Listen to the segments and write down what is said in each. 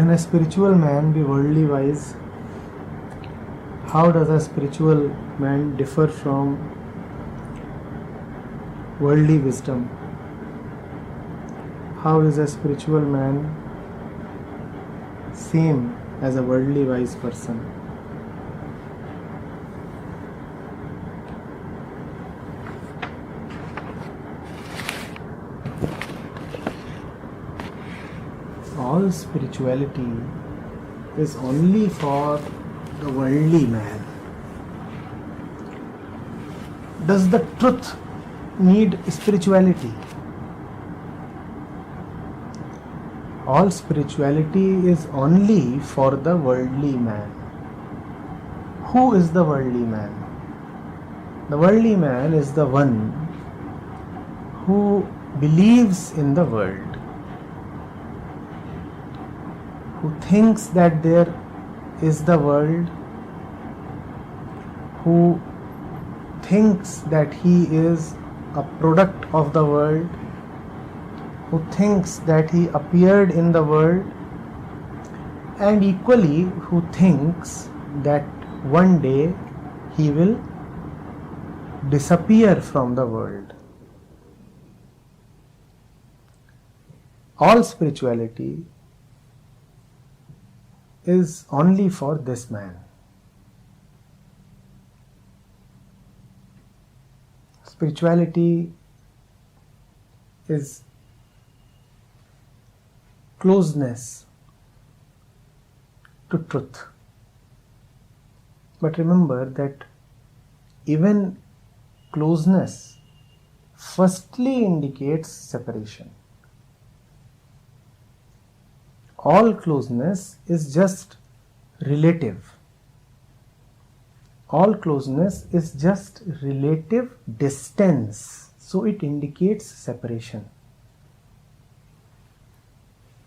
Can a spiritual man be worldly wise? How does a spiritual man differ from worldly wisdom? How is a spiritual man same as a worldly wise person? All spirituality is only for the worldly man. Does the truth need spirituality? All spirituality is only for the worldly man. Who is the worldly man? The worldly man is the one who believes in the world, who thinks that there is the world, who thinks that he is a product of the world, who thinks that he appeared in the world, and equally who thinks that one day he will disappear from the world. All spirituality is only for this man. Spirituality is closeness to truth. But remember that even closeness firstly indicates separation. All closeness is just relative. All closeness is just relative distance. So it indicates separation.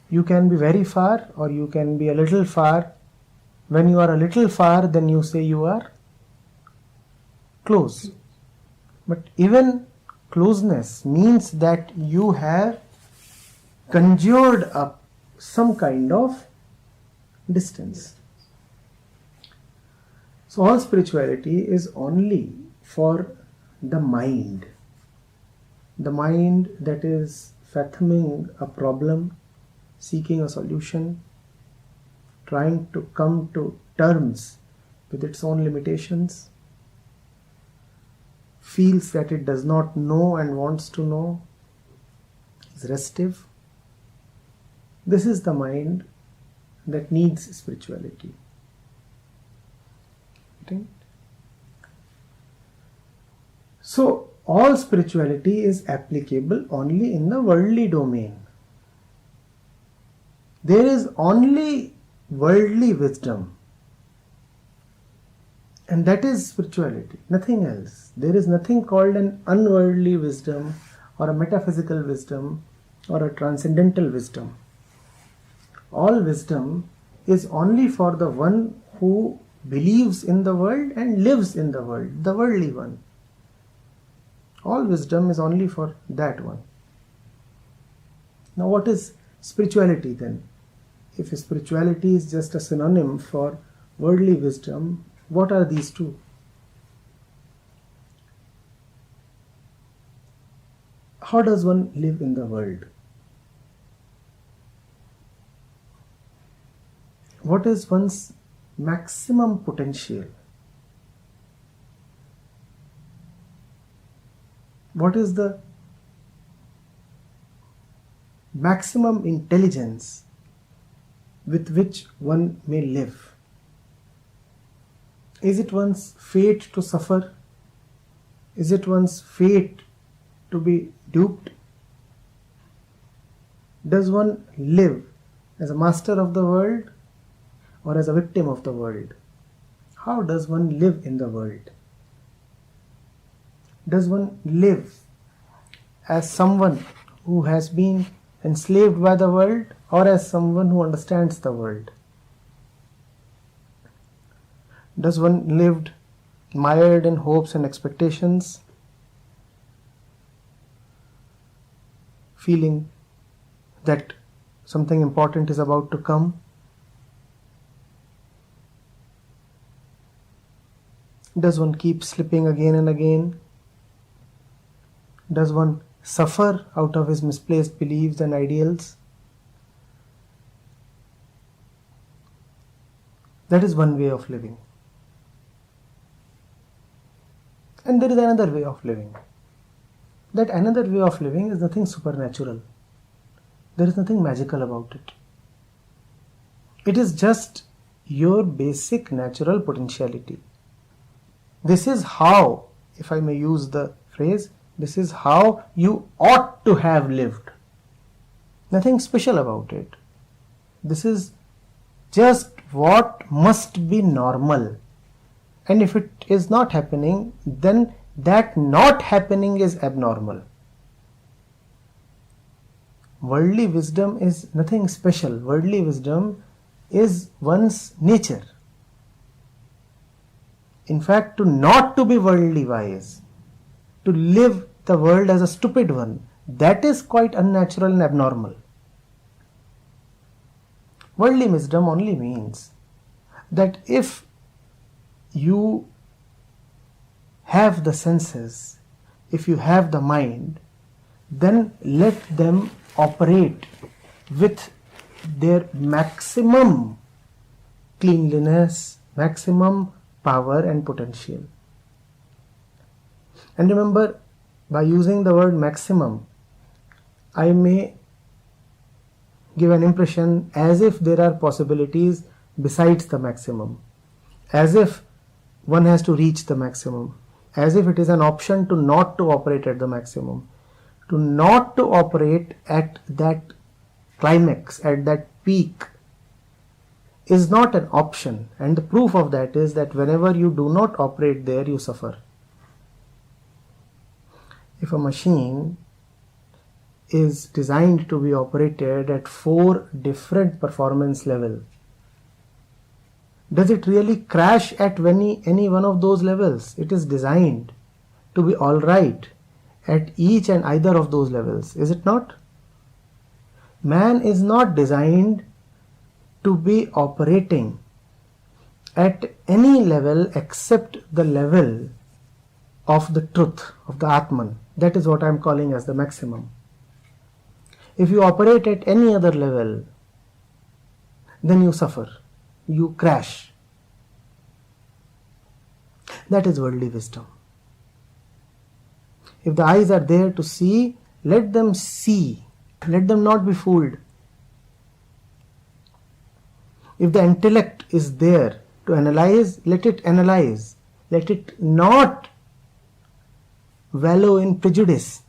You can be very far or you can be a little far. When you are a little far, then you say you are close. But even closeness means that you have conjured up some kind of distance. So all spirituality is only for the mind that is fathoming a problem, seeking a solution, trying to come to terms with its own limitations, feels that it does not know and wants to know, is restive. This is the mind that needs spirituality. Okay? So, all spirituality is applicable only in the worldly domain. There is only worldly wisdom, and that is spirituality, nothing else. There is nothing called an unworldly wisdom or a metaphysical wisdom or a transcendental wisdom. All wisdom is only for the one who believes in the world and lives in the world, the worldly one. All wisdom is only for that one. Now what is spirituality then? If spirituality is just a synonym for worldly wisdom, what are these two? How does one live in the world? What is one's maximum potential? What is the maximum intelligence with which one may live? Is it one's fate to suffer? Is it one's fate to be duped? Does one live as a master of the world or as a victim of the world? How does one live in the world? Does one live as someone who has been enslaved by the world or as someone who understands the world? Does one live mired in hopes and expectations, feeling that something important is about to come, Does one keep slipping again and again? Does one suffer out of his misplaced beliefs and ideals? That is one way of living. And there is another way of living. That another way of living is nothing supernatural. There is nothing magical about it. It is just your basic natural potentiality. This is how, if I may use the phrase, this is how you ought to have lived. Nothing special about it. This is just what must be normal. And if it is not happening, then that not happening is abnormal. Worldly wisdom is nothing special. Worldly wisdom is one's nature. In fact, not to be worldly wise, to live the world as a stupid one, that is quite unnatural and abnormal. Worldly wisdom only means that if you have the senses, if you have the mind, then let them operate with their maximum cleanliness, maximum power and potential. And remember, by using the word maximum, I may give an impression as if there are possibilities besides the maximum, as if one has to reach the maximum, as if it is an option to not to operate at the maximum. To not to operate at that climax, at that peak, is not an option, and the proof of that is that whenever you do not operate there, you suffer. If a machine is designed to be operated at 4 different performance levels, does it really crash at any one of those levels? It is designed to be alright at each and either of those levels, is it not? Man is not designed to be operating at any level except the level of the truth, of the Atman. That is what I am calling as the maximum. If you operate at any other level, then you suffer, you crash. That is worldly wisdom. If the eyes are there to see, let them see. Let them not be fooled. If the intellect is there to analyze, let it analyze. Let it not wallow in prejudice.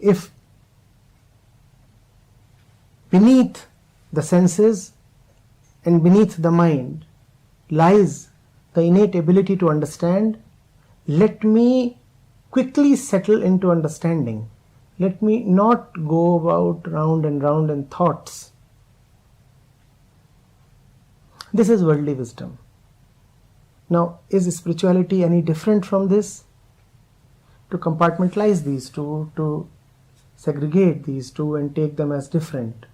If beneath the senses and beneath the mind lies the innate ability to understand, let me quickly settle into understanding. Let me not go about round and round in thoughts. This is worldly wisdom. Now, is spirituality any different from this? To compartmentalize these two, to segregate these two and take them as different,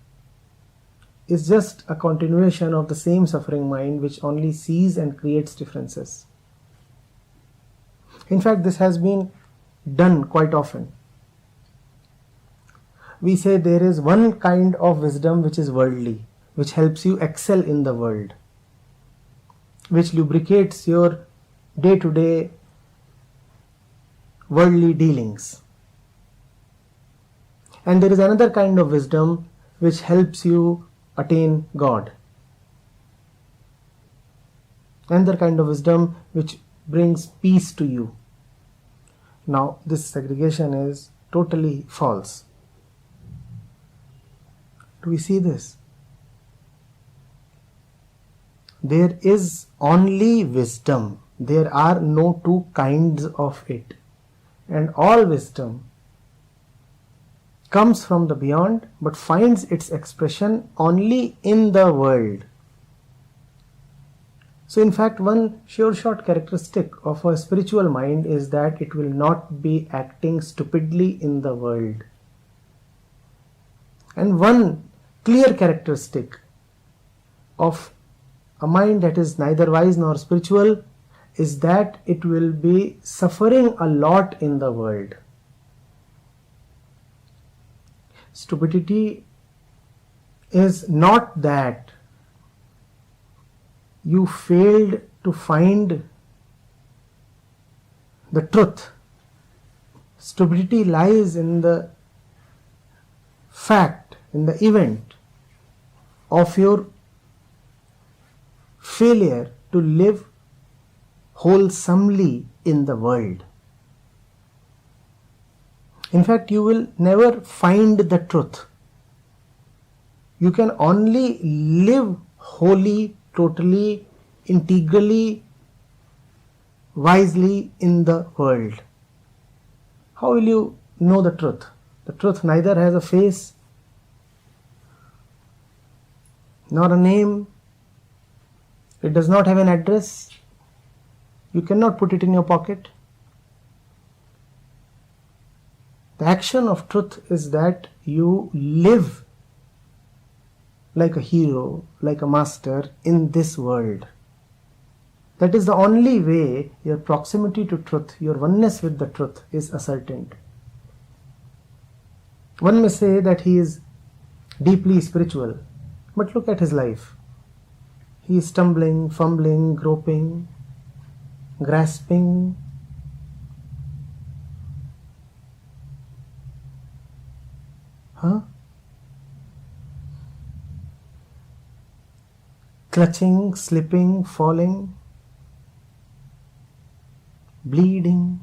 is just a continuation of the same suffering mind which only sees and creates differences. In fact, this has been done quite often. We say there is one kind of wisdom which is worldly, which helps you excel in the world, which lubricates your day-to-day worldly dealings. And there is another kind of wisdom which helps you attain God. Another kind of wisdom which brings peace to you. Now, this segregation is totally false. Do we see this? There is only wisdom. There are no two kinds of it. And all wisdom comes from the beyond but finds its expression only in the world. So in fact, one sure shot characteristic of a spiritual mind is that it will not be acting stupidly in the world. And one clear characteristic of a mind that is neither wise nor spiritual is that it will be suffering a lot in the world. Stupidity is not that you failed to find the truth. Stupidity lies in the fact, in the event of your failure to live wholesomely in the world. In fact, you will never find the truth. You can only live wholly, totally, integrally, wisely in the world. How will you know the truth? The truth neither has a face, nor a name. It does not have an address. You cannot put it in your pocket. The action of truth is that you live like a hero, like a master in this world. That is the only way your proximity to truth, your oneness with the truth is ascertained. One may say that he is deeply spiritual, but look at his life. He is stumbling, fumbling, groping, grasping. Clutching, slipping, falling, bleeding.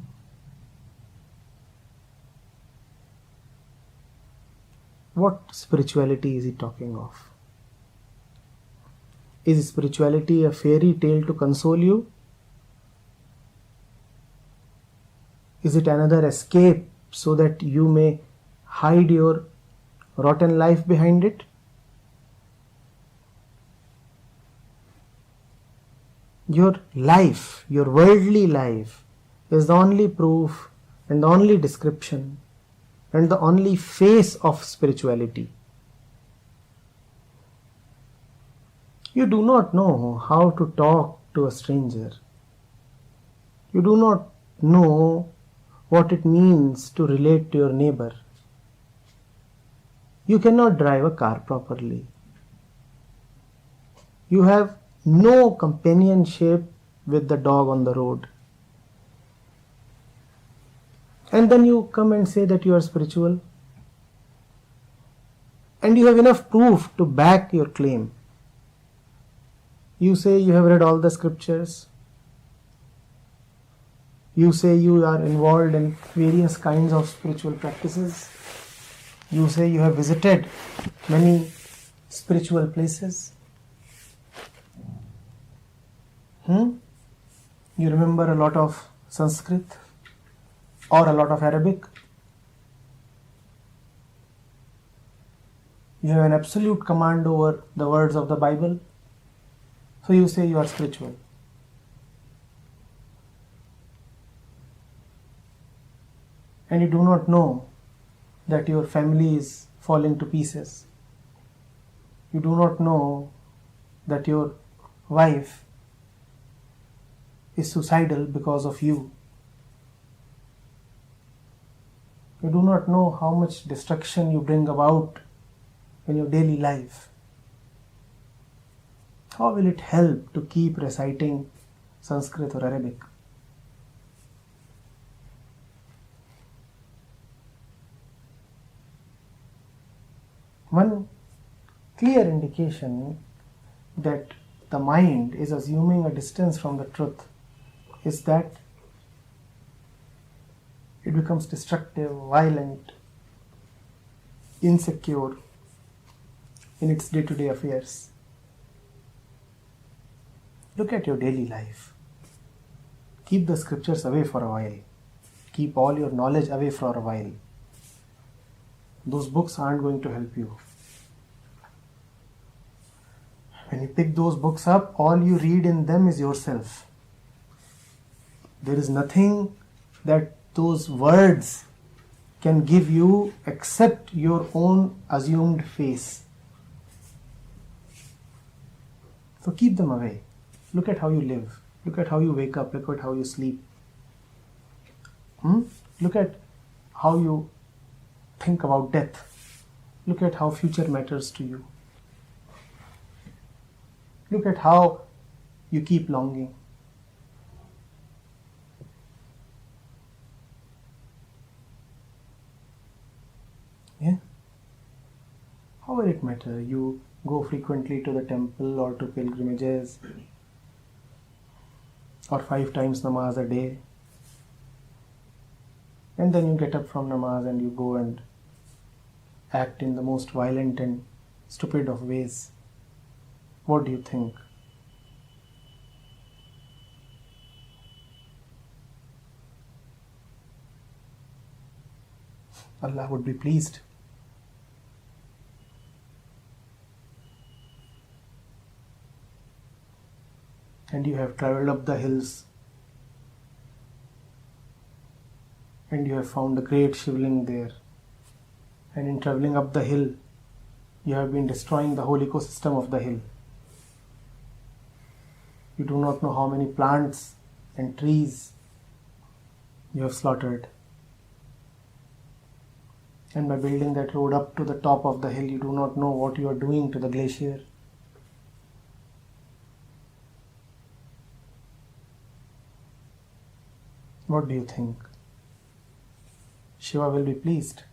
What spirituality is he talking of? Is spirituality a fairy tale to console you? Is it another escape so that you may hide your rotten life behind it? Your life, your worldly life, is the only proof and the only description and the only face of spirituality. You do not know how to talk to a stranger. You do not know what it means to relate to your neighbor. You cannot drive a car properly. You have no companionship with the dog on the road. And then you come and say that you are spiritual. And you have enough proof to back your claim. You say you have read all the scriptures. You say you are involved in various kinds of spiritual practices. You say you have visited many spiritual places. You remember a lot of Sanskrit or a lot of Arabic. You have an absolute command over the words of the Bible. So you say you are spiritual. And you do not know that your family is falling to pieces. You do not know that your wife is suicidal because of you. You do not know how much destruction you bring about in your daily life. How will it help to keep reciting Sanskrit or Arabic? One clear indication that the mind is assuming a distance from the truth is that it becomes destructive, violent, insecure in its day-to-day affairs. Look at your daily life. Keep the scriptures away for a while. Keep all your knowledge away for a while. Those books aren't going to help you. When you pick those books up, all you read in them is yourself. There is nothing that those words can give you except your own assumed face. So keep them away. Look at how you live. Look at how you wake up. Look at how you sleep. Look at how you think about death. Look at how future matters to you. Look at how you keep longing. Yeah? How will it matter? You go frequently to the temple or to pilgrimages, or 5 times namaz a day, and then you get up from namaz and you go and act in the most violent and stupid of ways. What do you think? Allah would be pleased. And you have traveled up the hills and you have found a great shivling there. And in traveling up the hill, you have been destroying the whole ecosystem of the hill. You do not know how many plants and trees you have slaughtered. And by building that road up to the top of the hill, you do not know what you are doing to the glacier. What do you think? Shiva will be pleased.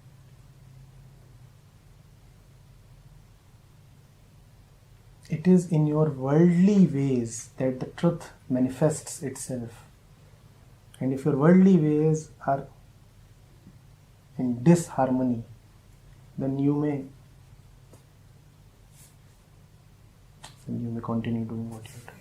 It is in your worldly ways that the truth manifests itself. And if your worldly ways are in disharmony, then you may continue doing what you are doing.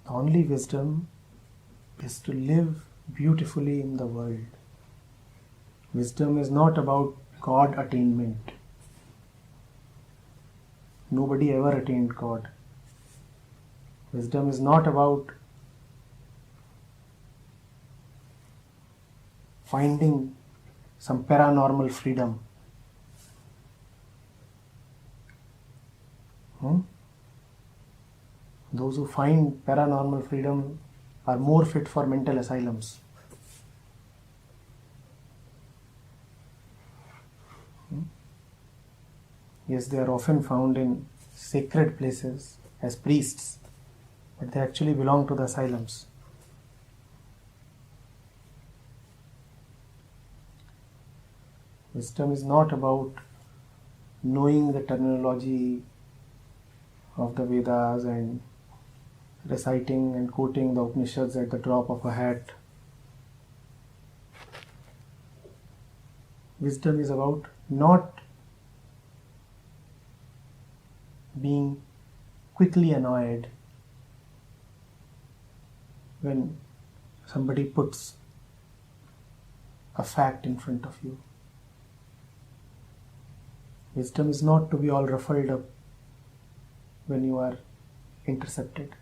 The only wisdom is to live beautifully in the world. Wisdom is not about God attainment. Nobody ever attained God. Wisdom is not about finding some paranormal freedom. Those who find paranormal freedom are more fit for mental asylums. Yes, they are often found in sacred places as priests, but they actually belong to the asylums. Wisdom is not about knowing the terminology of the Vedas and reciting and quoting the Upanishads at the drop of a hat. Wisdom is about not being quickly annoyed when somebody puts a fact in front of you. Wisdom is not to be all ruffled up when you are intercepted.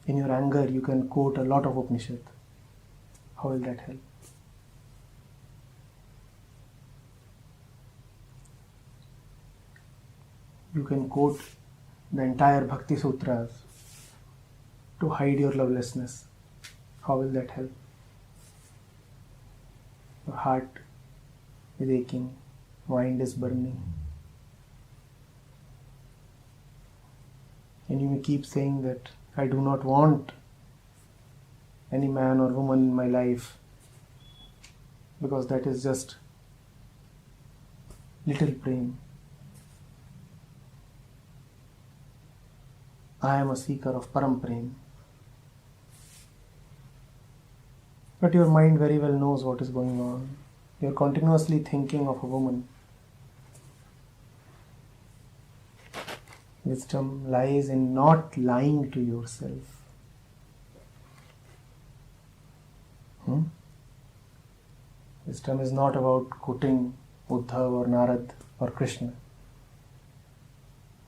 In your anger, you can quote a lot of Upanishad. How will that help? You can quote the entire Bhakti Sutras to hide your lovelessness. How will that help? Your heart is aching, mind is burning. And you may keep saying that I do not want any man or woman in my life because that is just little prem. I am a seeker of Param Prem. But your mind very well knows what is going on. You are continuously thinking of a woman. Wisdom lies in not lying to yourself. Wisdom is not about quoting Uddhav or Narad or Krishna.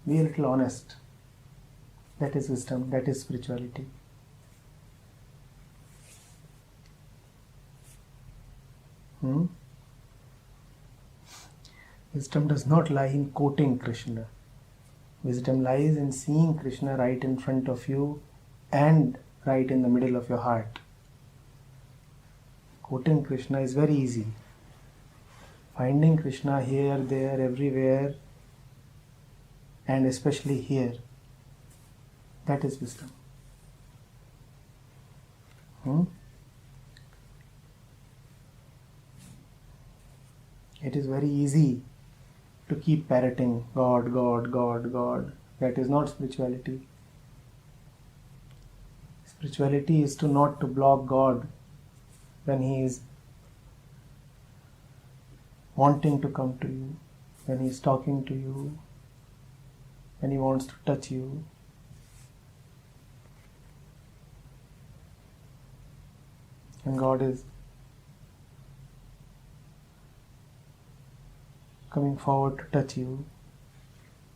Be a little honest. That is wisdom, that is spirituality. Wisdom does not lie in quoting Krishna. Wisdom lies in seeing Krishna right in front of you and right in the middle of your heart. Quoting Krishna is very easy. Finding Krishna here, there, everywhere, and especially here, that is wisdom. It is very easy to keep parroting God, God, God, God. That is not spirituality. Spirituality is to not to block God when He is wanting to come to you, when He is talking to you, when He wants to touch you. And God is coming forward to touch you,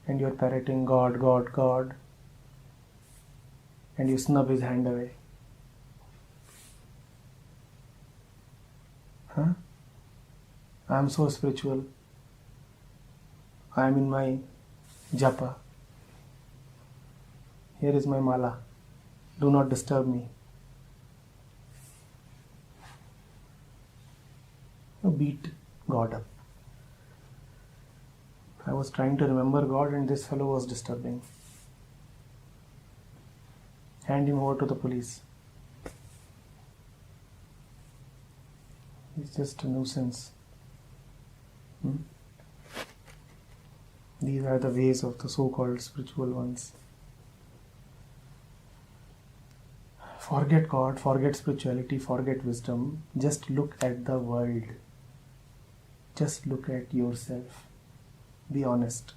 and you're parroting God, God, God, and you snub His hand away. I am so spiritual. I am in my japa. Here is my mala. Do not disturb me. You beat God up. I was trying to remember God and this fellow was disturbing. Hand him over to the police. He's just a nuisance. These are the ways of the so-called spiritual ones. Forget God, forget spirituality, forget wisdom. Just look at the world. Just look at yourself. Be honest.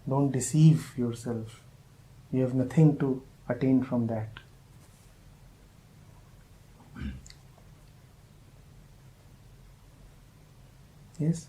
Don't deceive yourself. You have nothing to attain from that. Yes?